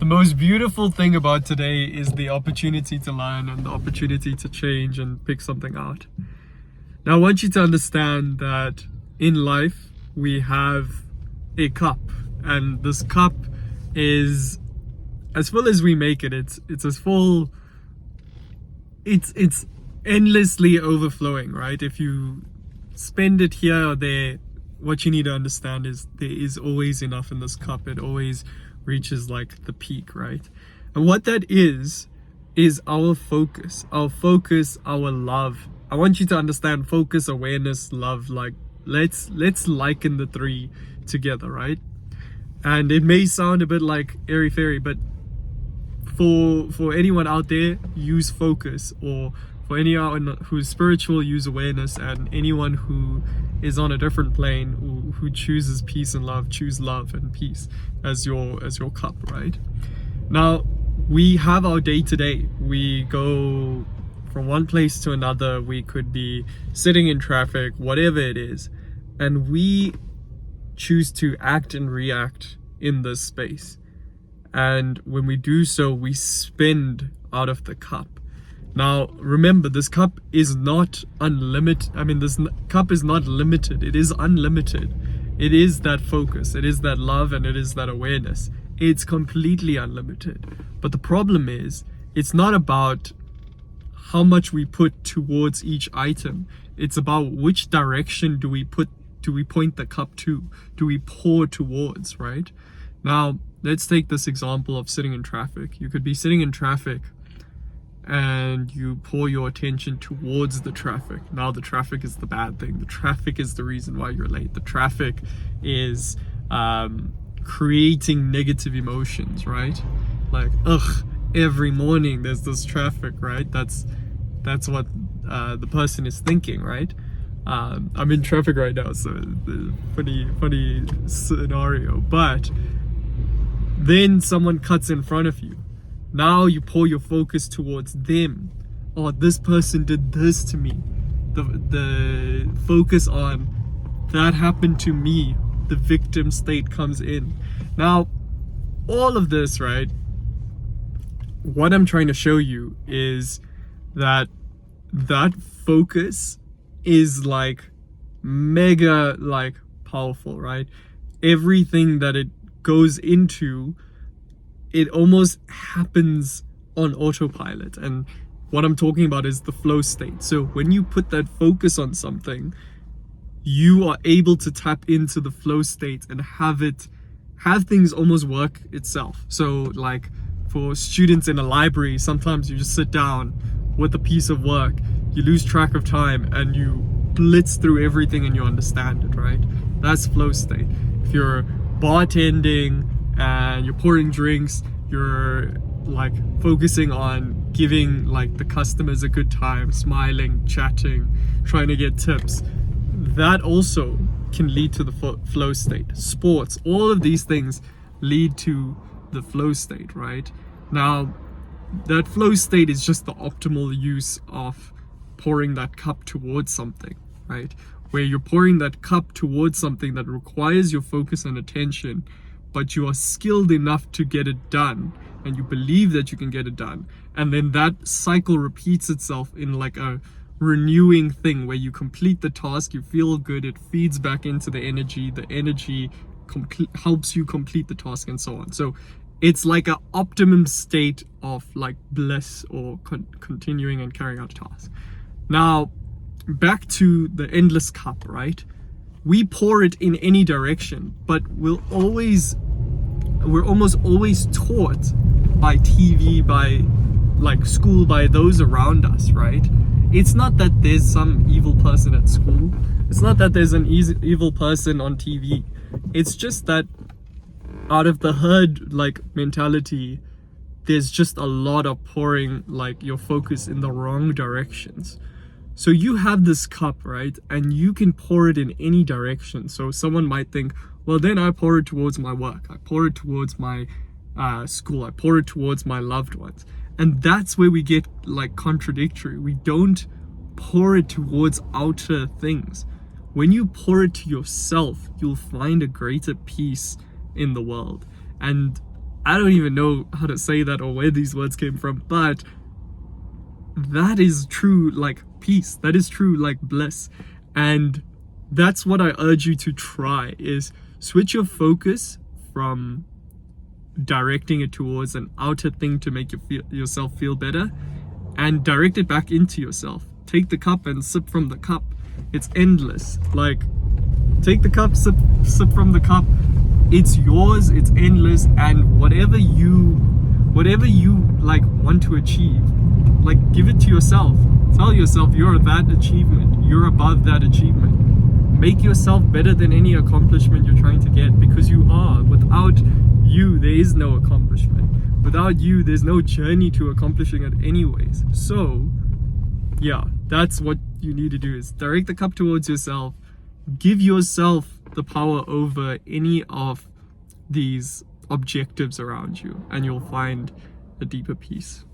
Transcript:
The most beautiful thing about today is the opportunity to learn and the opportunity to change and pick something out. Now, I want you to understand that in life, we have a cup, and this cup is as full as we make it. It's as full, it's endlessly overflowing, right? If you spend it here or there, what you need to understand is there is always enough in this cup. It always reaches like the peak, right? And what that is our focus, our love. I want you to understand focus, awareness, love. Like let's liken the three together, right? And it may sound a bit like airy fairy, but for anyone out there, use focus, or for anyone who's spiritual, use awareness, and anyone who is on a different plane, who chooses peace and love, choose love and peace as your cup, right? Now, we have our day to day. We go from one place to another. We could be sitting in traffic, whatever it is, and we choose to act and react in this space. And when we do so, we spend out of the cup. Now, remember, this cup is not unlimited. I mean, this cup is not limited. It is unlimited. It is that focus. It is that love, and it is that awareness. It's completely unlimited. But the problem is, it's not about how much we put towards each item. It's about which direction do we point the cup to? Do we pour towards, right? Now, let's take this example of sitting in traffic. You could be sitting in traffic and you pour your attention towards the traffic. Now, the traffic is the bad thing. The traffic is the reason why you're late. The traffic is creating negative emotions, right? Like, every morning there's this traffic, right? That's what the person is thinking, right? I'm in traffic right now, so funny scenario. But then someone cuts in front of you. Now you pour your focus towards them. Oh, this person did this to me. The focus on that happened to me. The victim state comes in. Now, all of this, right? What I'm trying to show you is that focus is like mega like powerful, right? Everything that it goes into, it almost happens on autopilot. And what I'm talking about is the flow state. So when you put that focus on something, you are able to tap into the flow state and have things almost work itself. So like for students in a library, sometimes you just sit down with a piece of work, you lose track of time, and you blitz through everything and you understand it, right? That's flow state. If you're bartending and you're pouring drinks, you're like focusing on giving like the customers a good time, smiling, chatting, trying to get tips. That also can lead to the flow state. Sports, all of these things lead to the flow state, right? Now, that flow state is just the optimal use of pouring that cup towards something, right? Where you're pouring that cup towards something that requires your focus and attention, but you are skilled enough to get it done, and you believe that you can get it done. And then that cycle repeats itself in like a renewing thing where you complete the task, you feel good, it feeds back into the energy helps you complete the task, and so on. So it's like an optimum state of like bliss, or continuing and carrying out a task. Now, back to the endless cup, right? We pour it in any direction, but we're almost always taught by TV, by like school, by those around us, right? It's not that there's some evil person at school. It's not that there's an evil person on TV. It's just that out of the herd like mentality, there's just a lot of pouring like your focus in the wrong directions. So you have this cup, right? And you can pour it in any direction. So someone might think, well, then I pour it towards my work. I pour it towards my school. I pour it towards my loved ones. And that's where we get like contradictory. We don't pour it towards outer things. When you pour it to yourself, you'll find a greater peace in the world. And I don't even know how to say that or where these words came from, but that is true like peace. That is true like bliss. And that's what I urge you to try, is switch your focus from directing it towards an outer thing to make yourself feel better, and direct it back into yourself. Take the cup and sip from the cup. It's endless. Like, take the cup, sip from the cup. It's yours, it's endless, and whatever you like want to achieve, like, give it to yourself. Tell yourself you're that achievement, you're above that achievement. Make yourself better than any accomplishment you're trying to get, because you are. Without you, there is no accomplishment. Without you, there's no journey to accomplishing it anyways. So yeah, that's what you need to do, is direct the cup towards yourself. Give yourself the power over any of these objectives around you, and you'll find a deeper peace.